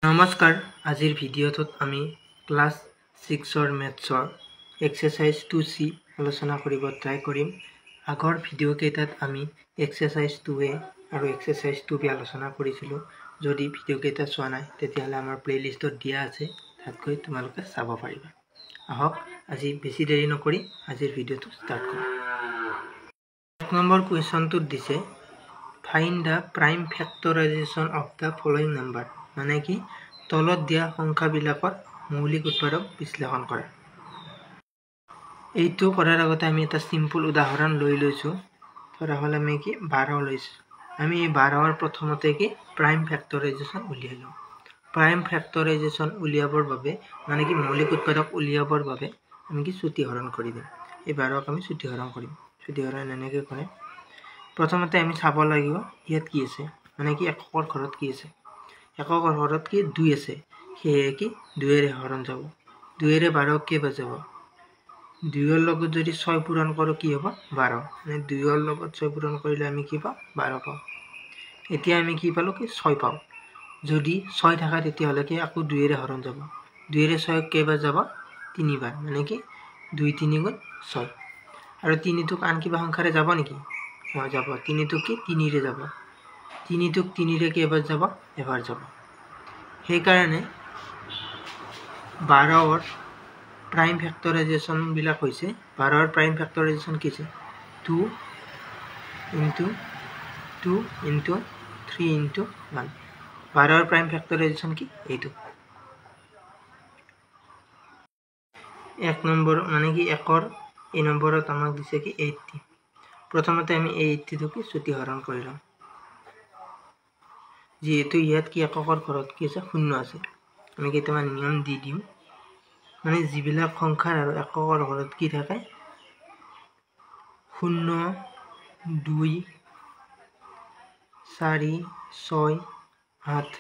নমস্কাৰ আজিৰ ভিডিঅ'টোত আমি ক্লাছ 6ৰ মেথছৰ এক্সাৰসাইজ 2C আলোচনা কৰিব ট্ৰাই কৰিম। আগৰ ভিডিঅ' কেইটাত আমি এক্সাৰসাইজ 2A আৰু এক্সাৰসাইজ 2B আলোচনা কৰিছিলোঁ। যদি ভিডিঅ' কেইটা চোৱা নাই তেতিয়াহ'লে আমাৰ প্লেলিষ্টত দিয়া আছে, তাত গৈ তোমালোকে চাব পাৰিবা। আহক আজি বেছি দেৰি নকৰি আজিৰ ভিডিঅ'টো ষ্টাৰ্ট কৰোঁ। 1 নম্বৰ কুৱেশ্যনটোত দিছে find the prime factorisation of the following number, মানে কি তলত দিয়া সংখ্যাবিলাকৰ মৌলিক উৎপাদক বিশ্লেষণ কৰা। এইটো কৰাৰ আগতে আমি এটা সিম্পল উদাহৰণ লৈ লৈছোঁ। ধৰা হ'ল আমি কি 12 লৈছোঁ। আমি এই 12ৰ প্ৰথমতে কি প্ৰাইম ফেক্টৰাইজেশ্যন উলিয়াই লওঁ। প্ৰাইম ফেক্টৰাইজেশ্যন উলিয়াবৰ বাবে মানে কি মৌলিক উৎপাদক উলিয়াবৰ বাবে আমি কি চুটিহৰণ কৰি দিম। এই 12ক আমি চুটিহৰণ কৰিম। চুটিহৰণ এনেকৈ কৰে। প্ৰথমতে আমি চাব লাগিব ইয়াত কি আছে, মানে কি এককৰ ঘৰত কি আছে। এককৰ ঘৰত কি 2 আছে, সেয়ে কি 2ৰে হৰণ যাব। 2ৰে 12ক কেইবাৰ যাব, 2ৰ লগত যদি 6 পূৰণ কৰোঁ কি হ'ব 12, মানে 2ৰ লগত 6 পূৰণ কৰিলে আমি কি পাওঁ 12 পাওঁ। এতিয়া আমি কি পালোঁ কি 6 পাওঁ। যদি 6 থাকে তেতিয়াহ'লে কি আকৌ 2ৰে হৰণ যাব। 2ৰে 6ক কেইবাৰ যাব 3বাৰ, মানে কি 2 3 গুণ 6। আৰু 3টোক আন কিবা সংখ্যাৰে যাব নেকি? যাব। 3টোক কি 3ৰে যাব। 3টোক 3ৰে কেইবাৰ যাব, এবাৰ যাব। সেইকাৰণে 12ৰ প্ৰাইম ফেক্টৰাইজেশ্যন বিলাক হৈছে 12ৰ প্ৰাইম ফেক্টৰাইজেশ্যন কি আছে 2 × 2 × 3 × 1। 12ৰ প্ৰাইম ফেক্টৰাইজেশ্যন কি এইটো। 1 নম্বৰ মানে কি একৰ এই নম্বৰত আমাক দিছে কি 80। প্ৰথমতে আমি এই 80টোক চুটিহৰণ কৰি লওঁ। যিহেতু ইয়াত কি এককৰ ঘৰত কি আছে 0 আছে, আমি কেইটামান নিয়ম দি দিম। মানে যিবিলাক সংখ্যাৰ আৰু এককৰ ঘৰত কি থাকে 0 2 4 6 8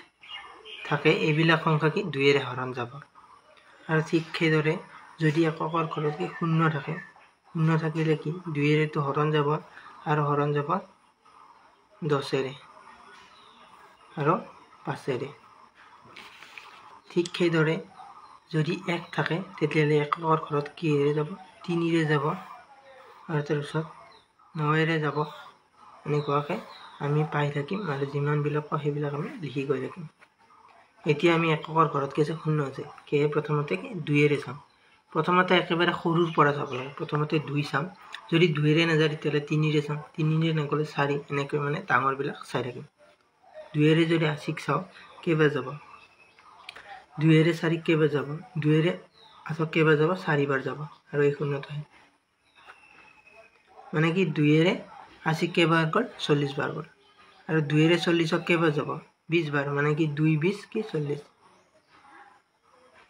থাকে, এইবিলাক সংখ্যা কি 2ৰে হৰণ যাব। আৰু ঠিক সেইদৰে যদি এককৰ ঘৰত কি 0 থাকে, 0 থাকিলে কি 2ৰেটো হৰণ যাব আৰু হৰণ যাব 10ৰে আৰু 5ৰে। ঠিক সেইদৰে যদি 1 থাকে তেতিয়াহ'লে এককৰ ঘৰত কিহেৰে যাব 3ৰে যাব আৰু তাৰপিছত 9ৰে যাব। এনেকুৱাকৈ আমি পাই থাকিম আৰু যিমানবিলাক পাওঁ সেইবিলাক আমি লিখি গৈ থাকিম। এতিয়া আমি এককৰ ঘৰত কি আছে 0 আছে, সেয়ে প্ৰথমতে কি 2ৰে চাম। প্ৰথমতে একেবাৰে সৰুৰ পৰা চাব লাগে। প্ৰথমতে 2 চাম, যদি 2ৰে নাযায় তেতিয়াহ'লে 3ৰে চাম, 3ৰে নগ'লে 4, এনেকৈ মানে ডাঙৰবিলাক চাই থাকিম। 2ৰে যদি 80ক চাওঁ কেইবাৰ যাব, 2ৰে 4ক কেইবাৰ যাব, 2ৰে 8ক কেইবাৰ যাব 4বাৰ যাব আৰু এই 0টো আহে। মানে কি 2ৰে 80ক কেইবাৰ গ'ল 40 বাৰ গ'ল। আৰু 2ৰে 40ক কেইবাৰ যাব 20 বাৰ, মানে কি 2 20 কি 40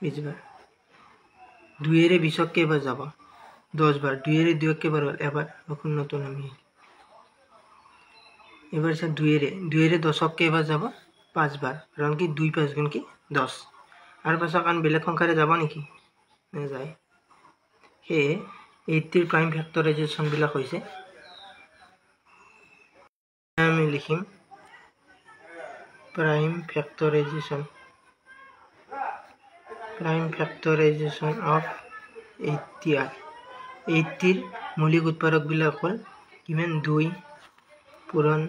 20 বাৰ। 2ৰে 20ক কেইবাৰ যাব 10 বাৰ, 2ৰে 2ক কেইবাৰ গ'ল এবাৰ, 0টো নামি আহিল। এবাৰ চাওঁ 2ৰে 10ক কেইবাৰ যাব 5 বাৰ, কাৰণ কি 2 5 গুণ কি 10। আৰু পাছত আন বেলেগ সংখ্যাৰে যাব নেকি, নাযায়। সেয়ে 80ৰ প্ৰাইম ফেক্টৰাইজেশ্যন বিলাক হৈছে, আমি লিখিম প্ৰাইম ফেক্টৰাইজেশ্যন অফ 80R। 80ৰ মৌলিক উৎপাদক বিলাক হ'ল কিমান 2 পূৰণ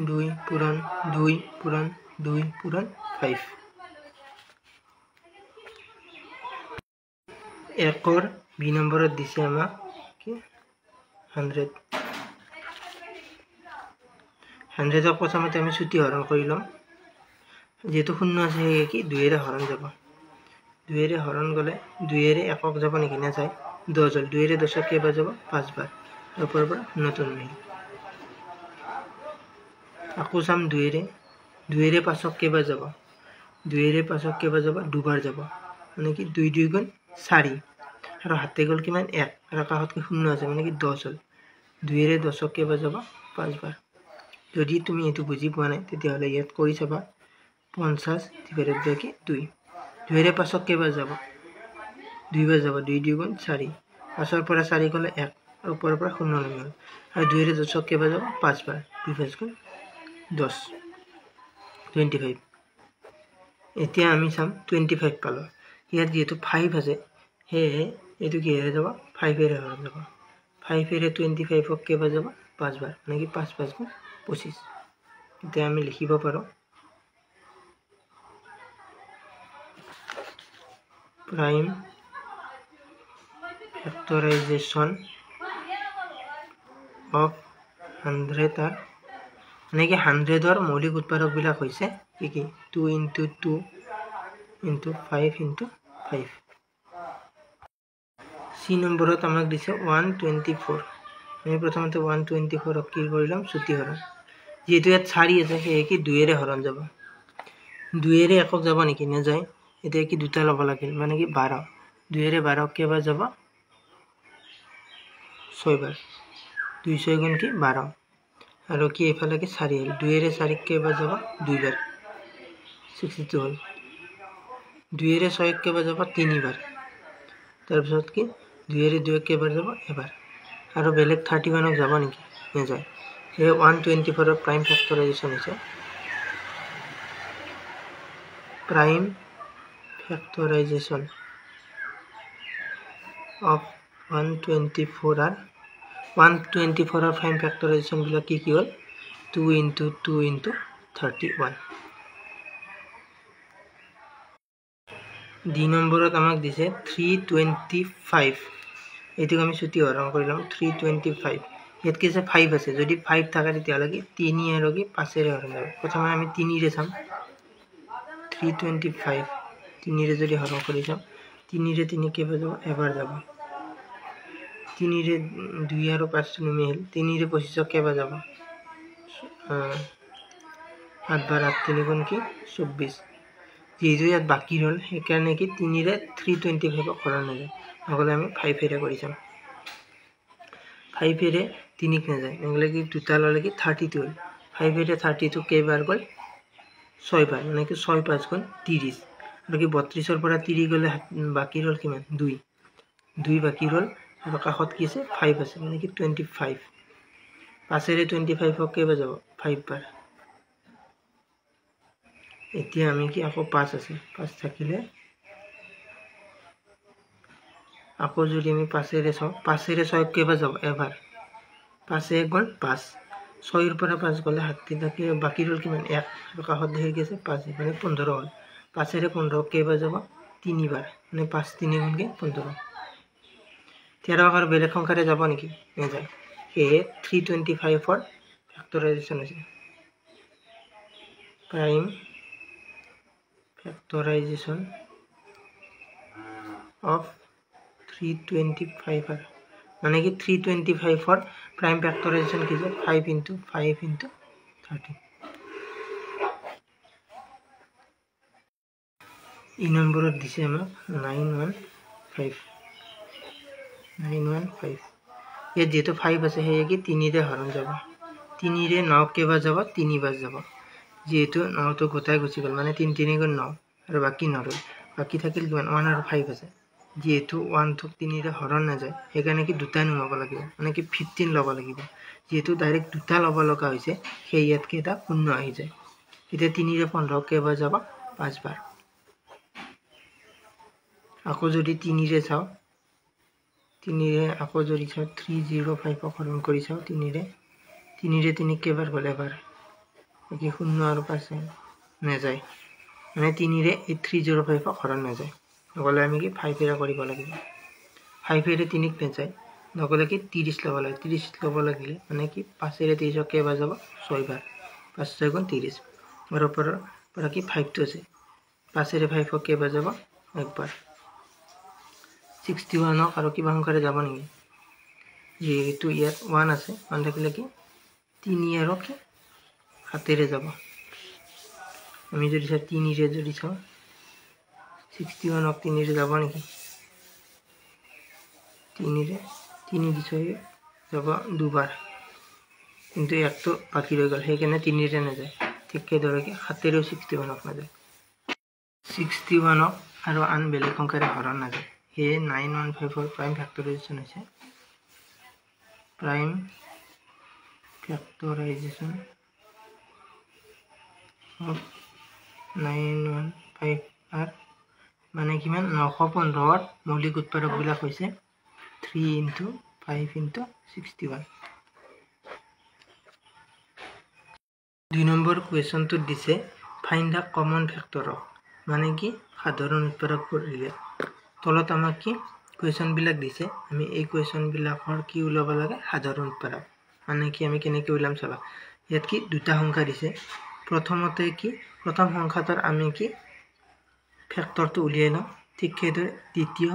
2 পূৰণ 2 পূৰণ 2 পূৰণ 5। একৰ বি নম্বৰত দিছে আমাক কি 100। 100ক প্ৰথমতে আমি চুটিহৰণ কৰি ল'ম। যিহেতু 0 আছে সেয়ে কি 2ৰে হৰণ যাব। 2ৰে হৰণ গ'লে 2ৰে 1ক যাব নেকি, নাযায়। 10 হ'ল, 2ৰে 10ক কেইবাৰ যাব 5 বাৰ, ওপৰৰ পৰা 0টো নামিল। আকৌ চাম 2ৰে 5ক কেইবাৰ যাব, 2ৰে 5ক কেইবাৰ যাব 2 বাৰ যাব, মানে কি 2 2 গুণ 4 আৰু হাতে গ'ল কিমান 1 আৰু কাষতকৈ 0 আছে, মানে কি 10 হ'ল। 2ৰে 10ক কেইবাৰ যাব 5 বাৰ। যদি তুমি এইটো বুজি পোৱা নাই তেতিয়াহ'লে ইয়াত কৰি চাবা 50 ডিভাইডেড বাই কি 2। 2ৰে 5ক কেইবাৰ যাব 2 বাৰ যাব, 2 2 গুণ 4, 5ৰ পৰা 4 গ'লে 1 আৰু ওপৰৰ পৰা 0 নামি গ'ল। আৰু 2ৰে 10ক কেইবাৰ যাব 5 বাৰ, 2 5 গুণ 10 25। এতিয়া আমি চাম 25 পালো ইয়াত যেহেতু 5 আছে হে এটো কি হয়ে যাব 5 এর হয়ে যাব 5 এর 25 ক কেবা যাব 5 বার মানে কি 5 5 গুণ 25 এতিয়া আমি লিখিব পাৰো prime factorization of 100 আর মানে কি 100 এর মৌলিক উৎপাদক বিলাক হইছে কি 2 into 2 into 5 into 5 C নম্বৰত আমাক দিছে 124 আমি প্ৰথমতে 124 কি কৰিলাম ছুটি হৰণ যেহেতু ইয়াত 4 আছে সেই কি 2 এৰে হৰণ যাব 2 এৰে একক যাব নেকি না যায় এটা কি দুটা লব লাগিল মানে কি 12 2 এৰে 12 কেবা যাব 6 বাৰ 2 6 গুণ কি 12 আৰু কি এফালে কি 4 হল 2 এৰে 4 কেবা যাব 2 বাৰ 62 হল 2 এৰে 6 কেবা যাব 3 বাৰ তাৰ পিছত কি 2 এৰে 2 কেবা যাব এবাৰ আৰু বেলেগ 31 ক যাব নেকি না যায় এই 124 ৰ প্ৰাইম ফ্যাক্টৰাইজেচন হৈছে prime factorization of 124 are 124 are prime factorization গুলো কি কি হল 2 into 2 into 31 ডি নম্বৰত আমাক দিছে 325 এটিক আমি ছুটি হৰণ কৰিলাম 325 ইয়াত কি আছে 5 আছে যদি 5 থাকে তেতিয়া লাগি 3 আৰু কি 5 এৰে হৰণ যাব প্ৰথমে আমি 3 ৰে চাম 325 3 रे যদি হৰণ কৰি যাও 3 रे 3 কে যাব এবাৰ যাব 3 रे 2 আৰু 5 নুমি হল 3 रे 25 কে যাব 8 বাৰ 8 3 গুণ কি 24 যেহেতু ইয়াত বাকি হল সেইকাৰণে কি 3 रे 325 হৰণ হৈ যায় নহলে আমি 5 এৰে কৰি যাম 5 এৰে 3 ক যায় নহলে কি টোটাল হলে কি 32 হল 5 এৰে 32 কেবাৰ গল 6 বাৰ মানে কি 6 5 গুণ 30 আৰু কি 32 ৰ পৰা 30 গলে বাকি ৰল কিমান 2 2 বাকি ৰল আৰু কাখত কি আছে 5 আছে মানে কি 25 5 এৰে 25 ক কেবা যাব 5 বার এতিয়া আমি কি আকৌ 5 আছে 5 থাকিলে আকৌ যদি আমি 5 এৰে চাও 5 এৰে 6 কেবা যাব এবাৰ 5 1 গুণ 5 6 এৰ পৰা 5 গলে হাতি থাকি বাকি ৰল কিমান 1 আৰু কাখত দেখি গেছে 5 মানে 15 হল 5 এৰে 15 কেবা যাব 3 বাৰ মানে 5 3 গুণ কি 15 13 আৰু বেলেগ সংখ্যাৰে যাব নেকি না যায় হে 325 ফৰ ফ্যাক্টৰাইজেচন আছে প্ৰাইম ফ্যাক্টৰাইজেচন of 325 মানে কি 325 ফৰ प्राइम फैक्टराइजेशन की 5 into 5 into 30 ই নম্বৰত দিছে আমাক 915 ইয়াত যেহেতু 5 আছে সেয়ে কি 3 ৰে হৰণ যাব 3 ৰে 9 কেবা যাব 3 বার যাব যেহেতু 9 তো গোটাই গুচি গল মানে 3 3 গুণ 9 আৰু বাকি নৰল বাকি থাকিল 1 আৰু 5 আছে যেহেতু 1 থক 3 ৰে হৰণ না যায় সেইকাৰণে কি দুটা নুমাব লাগিব মানে কি 15 লব লাগিব যেহেতু ডাইৰেক্ট দুটা লব লগা হৈছে সেই ইয়াত কি এটা শূন্য আহি যায় এতিয়া 3 ৰে 15 কেবা যাব 5 বাৰ আকৌ যদি 3 ৰে চাও 3 ৰে আকৌ যদি চাও 305 হৰণ কৰি চাও 3 ৰে 3 কেবাৰ গলে এবাৰ কি শূন্য আৰু 5 না যায় মানে 3 ৰে 305 হৰণ না যায় নগলে আমি কি 5 এৰে কৰিব লাগিব 5 এৰে 3 ক যায় নগলে কি 30 লব লাগে 30 লব লাগিলে মানে কি 5 এৰে 30 কে বাজাব 6 বাৰ 5 6 গুণ 30 আৰু পৰা কি 5 তো আছে 5 এৰে 5 কে বাজাব একবাৰ 61 আৰু কিবা সংখ্যাৰে যাব নেকি যেহেতু ইয়াত 1 আছে 1 থাকিলে কি 3 আৰু কি 7 এৰে যাব আমি যদি 3 ৰে যদি চাও 61 ক 3 ৰে যাব নেকি 3 रे 3 দিছে যাব দুবাৰ কিন্তু এক তো বাকি ৰয়ে গেল সেইকাৰণে 3 ৰে না যায় ঠিক ধৰে কি 7 ৰে 61 ক না যায় 61 আৰু আন বেলেগ সংখ্যাৰে হৰণ না যায় হে 915 ৰ প্ৰাইম ফ্যাক্টৰাইজেচন হৈছে প্ৰাইম ফ্যাক্টৰাইজেচন of 915 5r মানে কিমান 915 মৌলিক উৎপাদকবিলাক হৈছে 3 * 5 * 61 2 নম্বৰ কুৱেশ্যনটোত দিছে find the common factor of মানে কি সাধাৰণ উৎপাদকবোৰ উলিয়াওক তলত আমাক কি কুৱেশ্যনবিলাক দিছে আমি এই কুৱেশ্যনবিলাকৰ কি উলিয়াব লাগে সাধাৰণ উৎপাদক মানে কি আমি কেনেকৈ উলিয়াম চাবা ইয়াত কি দুটা সংখ্যা দিছে প্ৰথমতে কি প্ৰথম সংখ্যাটোৰ আমি কি ফেক্টৰটো উলিয়াই লওঁ ঠিক সেইদৰে দ্বিতীয়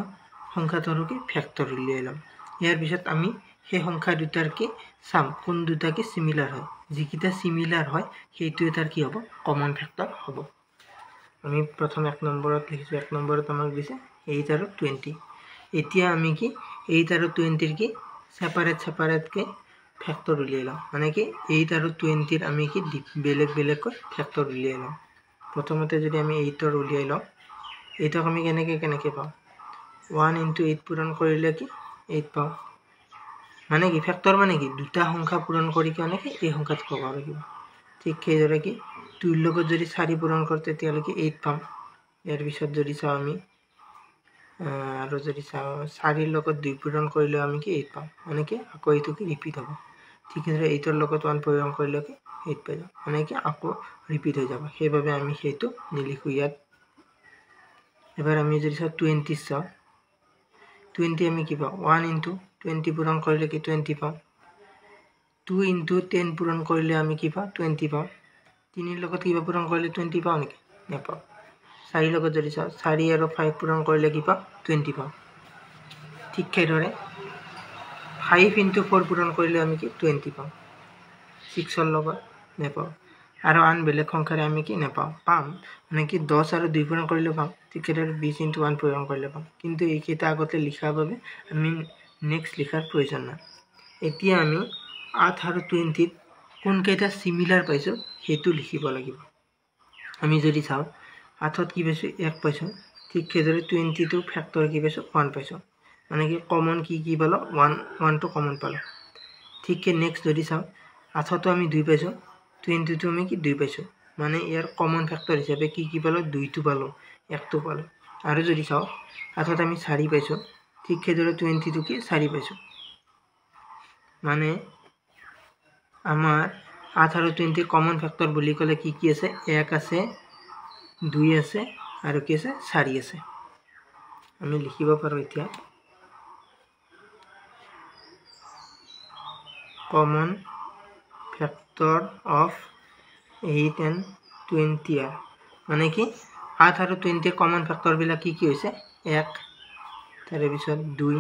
সংখ্যাটোৰো কি ফেক্টৰ উলিয়াই লওঁ ইয়াৰ পিছত আমি সেই সংখ্যা দুটাৰ কি চাম কোন দুটা কি সিমিলাৰ হয় যিকিটা সিমিলাৰ হয় সেইটো এটাৰ কি হ'ব কমন ফেক্টৰ হ'ব আমি প্ৰথম এক নম্বৰত লিখিছো এক নম্বৰত আমাক দিছে 8 আৰু 20 এতিয়া আমি কি 8 আৰু 20 ৰ কি সেপাৰেট কে ফেক্টৰ উলিয়াই লওঁ মানে কি 8 আৰু 20 ৰ আমি কি বেলেগ কৈ ফেক্টৰ উলিয়াই লওঁ প্ৰথমতে যদি আমি 8 ৰ উলিয়াই লওঁ 8 ক আমি কেনেকৈ পাওঁ 1 * 8 পূৰণ কৰিলে কি 8 পাওঁ মানে কি ফেক্টৰ মানে কি দুটা সংখ্যা পূৰণ কৰি কেনে কি এই সংখ্যাটো পাব লাগিব ঠিক সেইদৰে কি 2 ৰ লগত যদি 4 পূৰণ কৰোঁ তেতিয়ালে কি 8 পাম ইয়াৰ পিছত যদি চাওঁ আমি আৰু যদি চাওঁ 4 ৰ লগত 2 পূৰণ কৰিলে আমি কি 8 পাম মানে কি আকৌ এইটো কি ৰিপিট হ'ব ঠিক সেইদৰে 8 ৰ লগত 1 পূৰণ কৰিলে কি 8 পাই যাম মানে কি আকৌ ৰিপিট হৈ যাব সেইবাবে আমি সেইটো নিলিখো ইয়াত এবাৰ আমি যদি চাওঁ 20 চাওঁ 20 আমি কি পাওঁ 1 * 20 পূৰণ কৰিলে কি 20 পাওঁ 2 * 10 পূৰণ কৰিলে আমি কি পাওঁ 20 পাওঁ 3 ৰ লগত কিবা পূৰণ কৰিলে 20 পাওঁ নেকি নাপাওঁ 4 ৰ লগত যদি চাওঁ 4 আৰু 5 পূৰণ কৰিলে কি পাওঁ 20 পাওঁ ঠিক সেইদৰে 5 * 4 পূৰণ কৰিলে আমি কি 20 পাওঁ 6 ৰ লগত নাপাওঁ আৰু আন বেলেগ সংখ্যাৰে আমি কি নাপাওঁ পাম মানে কি 10 আৰু 2 পূৰণ কৰিলে পাম ঠিক সেইদৰে 20 * 1 পূৰণ কৰিলে পাম কিন্তু এইকেইটা আগতে লিখাৰ বাবে আমি নেক্সট লিখাৰ প্ৰয়োজন নাই এতিয়া আমি 8 আৰু 20 ত কোনকেইটা সিমিলাৰ পাইছো সেইটো লিখিব লাগিব আমি যদি চাওঁ 8 ত কি পাইছো 1 পাইছো ঠিক সেইদৰে 20 টো ফেক্টৰ কি পাইছো 1 পাইছো মানে কি কমন কি পালো 1 টো কমন পালো ঠিক কে নেক্সট যদি চাওঁ 8 টো আমি 2 পাইছো 20 টো আমি কি 2 পাইছো মানে ইয়াৰ কমন ফেক্টৰ হিচাপে কি পালো 2 টো পালো 1 টো পালো আৰু যদি চাওঁ 8 ত আমি 4 পাইছো ঠিক সেইদৰে 20 টো কি 4 পাইছো মানে আমাৰ 8 আৰু 20 কমন ফেক্টৰ বুলি ক'লে কি আছে 1 আছে 2 আছে আৰু কি আছে 4 আছে আমি লিখিব পাৰো এতিয়া common factor of 8 and 20 are মানে কি 8 আৰু 20 কমন ফেক্টৰ বিলাক কি হৈছে 1 তাৰে পিছত 2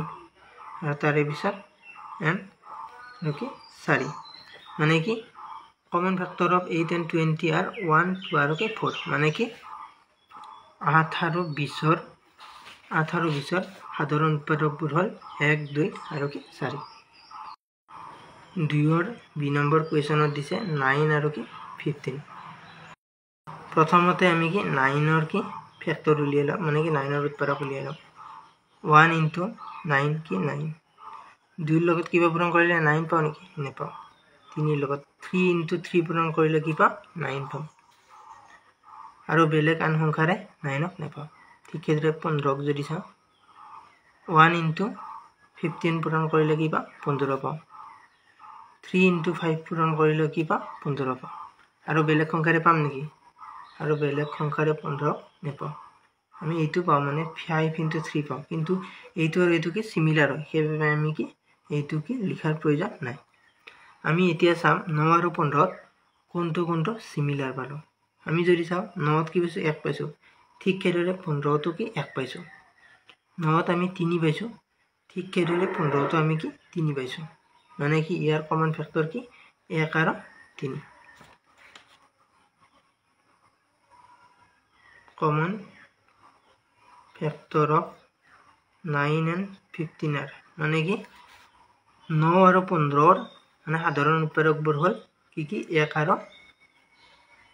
আৰু তাৰে পিছত and কি 4 মানে কি common factor of 8 and 20 are 1 2 আৰু কি 4 মানে কি 8 আৰু 20 ৰ সাধাৰণ উৎপাদকবোৰ হ'ল 1 2 আৰু কি 4 2 ৰ বি নম্বৰ কুৱেশ্যনত দিছে 9 আৰু কি 15 প্ৰথমতে আমি কি 9 ৰ কি ফেক্টৰ উলিয়াই লওঁ মানে কি 9 ৰ উৎপাদক উলিয়াই লওঁ 1 * 9 কি 9 2 ৰ লগত কিবা পূৰণ কৰিলে 9 পাওঁ নেকি নেপাওঁ 3 ৰ লগত 3 * 3 পূৰণ কৰিলে কি পাওঁ 9 পাওঁ আৰু বেলেগ আন সংখ্যাৰে 9 ক নেপাওঁ ঠিক সেইদৰে 15 ক যদি চাওঁ 1 * 15 পূৰণ কৰিলে কি পাওঁ 15 পাওঁ 3 * 5 পূৰণ কৰিলে কি পাওঁ 15 পাওঁ আৰু বেলেগ সংখ্যাৰে পাম নেকি আৰু বেলেগ সংখ্যাৰে 15 নেপাওঁ আমি এইটো পাওঁ মানে 5 * 3 পাওঁ কিন্তু এইটো আৰু এইটো কি সিমিলাৰ হয় সেইবাবে আমি কি এইটো কি লিখাৰ প্ৰয়োজন নাই আমি এতিয়া চাম 9 আৰু 15 কোনটো সিমিলাৰ পালো আমি যদি চাওঁ 9 ত কি পাইছো 1 পাইছো ঠিক সেইদৰে 15 টো কি 1 পাইছো 9 ত আমি 3 পাইছো ঠিক সেইদৰে 15 টো আমি কি 3 পাইছো মানে কি ইয়াৰ কমন ফেক্টৰ কি 1 আৰু 3 common factor of 9 and 15 are মানে কি 9 আৰু 15 মানে সাধাৰণ উৎপাদকবোৰ হ'ল কি 1 আৰু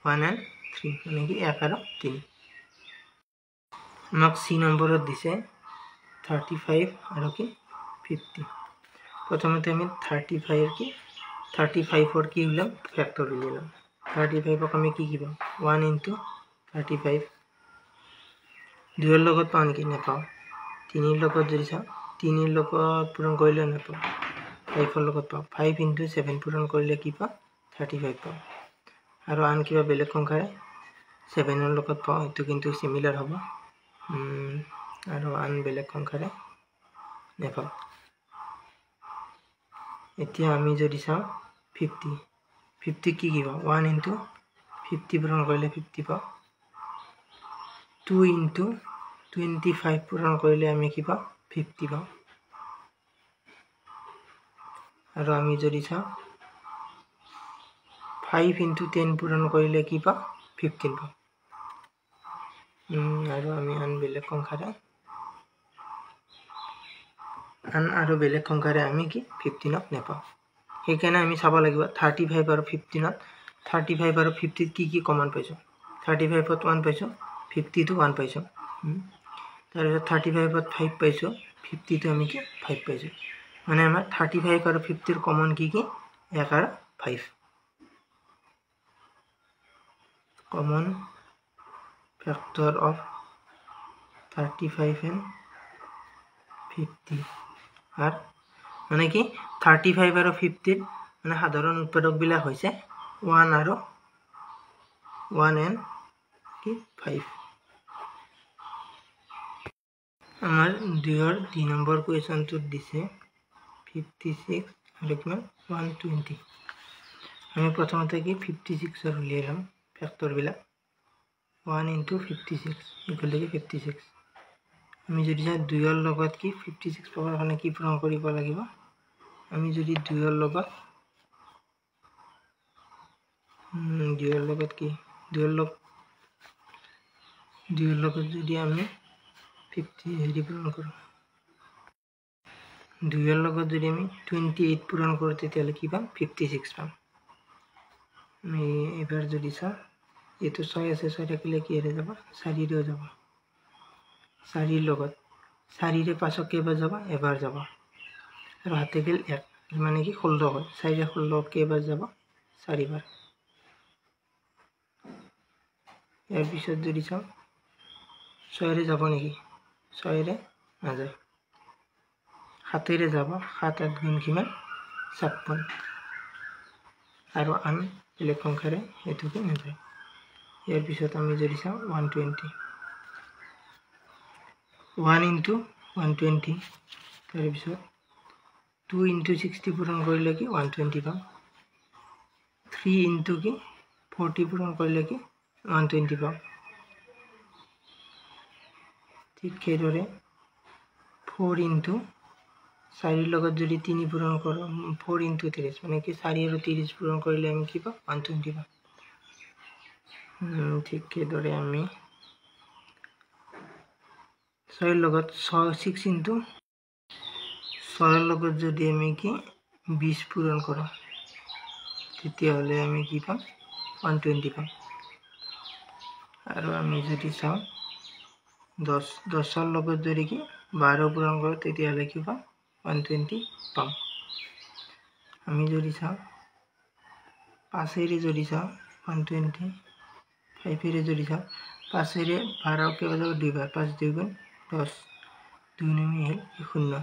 1 and 3 মানে কি 1 আৰু 3 আমাক সি নম্বৰত দিছে 35 আৰু কি 50 প্ৰথমতে আমি 35 ৰ কি উলিয়াম ফেক্টৰ উলিয়াম 35 ক আমি কি পাম 1 * 35 2 লগত পাওঁ নেকি নাপাওঁ 3 লগত যদি চাওঁ 3 লগত পূৰণ কৰিলে নাপাওঁ 5 লগত পাওঁ 5 into 7 পূৰণ কৰিলে কি পাওঁ 35 পাওঁ আৰু আন কিবা বেলেগ সংখ্যাৰে 7 লগত পাওঁ এটো কিন্তু সিমিলাৰ হ'ব আৰু আন বেলেগ সংখ্যাৰে নাপাওঁ এতিয়া আমি যদি চাওঁ 50 50 কি পাওঁ 1 into 50 পূৰণ কৰিলে 50 পাওঁ 2 into 25 পূৰণ কৰিলে আমি কি পাওঁ 50 পাওঁ আৰু আমি যদি চাওঁ 5 into 10 পূৰণ কৰিলে কি পাওঁ 15 পাওঁ আৰু আমি আন বেলেগ সংখ্যাৰে আমি কি 15 নেপাওঁ সেইকাৰণে আমি চাব লাগিব 35 আৰু 15 35 আৰু 50 কি কমন পাইছো 35 ত 1 পাইছো 50 তো 1 পাইছো তাৰ পিছত 35 ত 5 পাইছো 50 তো আমি কি 5 পাইছো মানে আমাৰ 35 আৰু 50 ৰ কমন কি 1 আৰু 5 common factor of 35 and 50 R মানে কি 35 আৰু 50 মানে সাধাৰণ উৎপাদক বিলাক হৈছে 1 আৰু 1 and কি 5 আমাৰ 2 নম্বৰ কোৱেশ্চনটোত দিছে 56 আৰু কিমান 120 আমি প্ৰথমতে কি 56 ৰ উলিয়াই লম ফেক্টৰ বিলাক 1 into 56 equal to 56 আমি যদি 2 ৰ লগত কি 56 পাবৰ কাৰণে কি পূৰণ কৰিব লাগিব আমি যদি 2 ৰ লগত কি 2 ৰ লগত যদি আমি 50 হেৰি পূৰণ কৰো 2 ৰ লগত যদি আমি 28 পূৰণ কৰো তেতিয়ালে কি পাম 56 পাম আমি এবাৰ যদি চাও এটো 6 আছে 6 থাকিলে কি হেৰে যাব 4 ৰে যাব 4 ৰ লগত 4 ৰে পাছক কেবাৰ যাব এবাৰ যাব আৰু হাতে গেল 1 মানে কি 16 হয় 4 ৰে 16 কেবাৰ যাব 4 বাৰ ইয়াৰ পিছত যদি চাও 6 ৰে যাব নেকি 6 ৰে নাযায় 7 ৰে যাব 7 8 গুণ কিমান 56 আৰু আন বেলেগ সংখ্যাৰে এটোকে নাযায় ইয়াৰ পিছত আমি যদি চাও 120 1 into 120 তাৰ পিছত 2 into 60 পূৰণ কৰিলে কি 120 পাম 3 into কি 40 পূৰণ কৰিলে কি 120 পাম ঠিক সেইদৰে 4 into 4 ৰ লগত যদি 3 পূৰণ কৰো 4 into 30 মানে কি 4 আৰু 30 পূৰণ কৰিলে আমি কি পাম 120 পাম ঠিক সেইদৰে আমি 6 ৰ লগত 6 into 6 ৰ লগত যদি আমি কি 20 পূৰণ কৰো তেতিয়া হলে আমি কি পাম 120 পাম আৰু আমি যদি চাও 10 ৰ লগত যদি কি 12 পূৰণ কৰো তেতিয়া হলে কি পাম 120 পাম আমি যদি চাও 5 ৰে যদি চাও 120 5 ৰে যদি চাও 5 ৰে 12 কে বাজাব 2 বাৰ 5 2 গুণ 10 2 নিমি হেল 0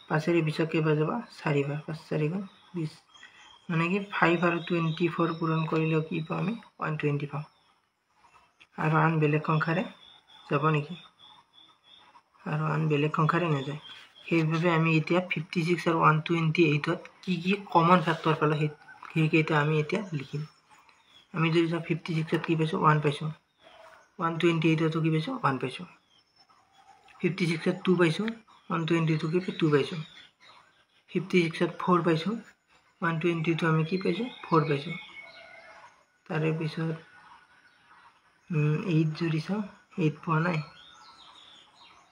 5 ৰে 20 কে বাজাব 4 বাৰ 5 4 গুণ 20 মানে কি 5 আৰু 24 পূৰণ কৰিলে কি পাম আমি 120 পাম আৰু আন বেলেগ সংখ্যাৰে যাব নেকি আৰু আন বেলেগ সংখ্যাৰে নাযায় সেইভাবে আমি এতিয়া 56 আৰু 128 ত কি কমন ফ্যাক্টৰ পালো সেইকেইটা আমি এতিয়া লিখিম আমি যদি 56 ত কি পাইছো 1 পাইছো 128 ত কি পাইছো 1 পাইছো 56 ত 2 পাইছো 122 ত কি 2 পাইছো 56 ত 4 পাইছো 122 ত আমি কি পাইছো 4 পাইছো তাৰে পিছত 8 যদি চাও 8 পোৱা নাই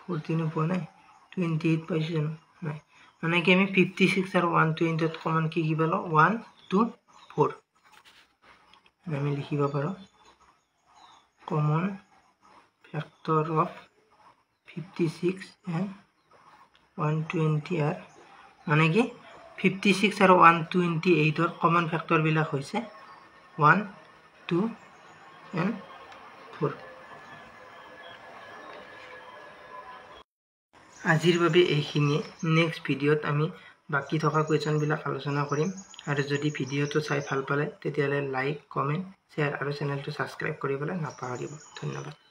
14 পোৱা নাই 28 পাইছো জানো নাই মানে কি আমি 56 আৰু 120 ত কমন কি পালো 1 2 4 আমি লিখিব পাৰো common factor of 56 and 120 are মানে কি 56 আৰু 128 ৰ কমন ফ্যাক্টৰ বিলাক হৈছে 1 2 and 4 আজিৰ বাবে এইখিনিয়ে। নেক্সট ভিডিঅ'ত আমি বাকি থকা কুৱেশ্যনবিলাক আলোচনা কৰিম। আৰু যদি ভিডিঅ'টো চাই ভাল পালে তেতিয়াহ'লে লাইক, কমেণ্ট, শ্বেয়াৰ আৰু চেনেলটো ছাবস্ক্ৰাইব কৰিবলৈ নাপাহৰিব। ধন্যবাদ।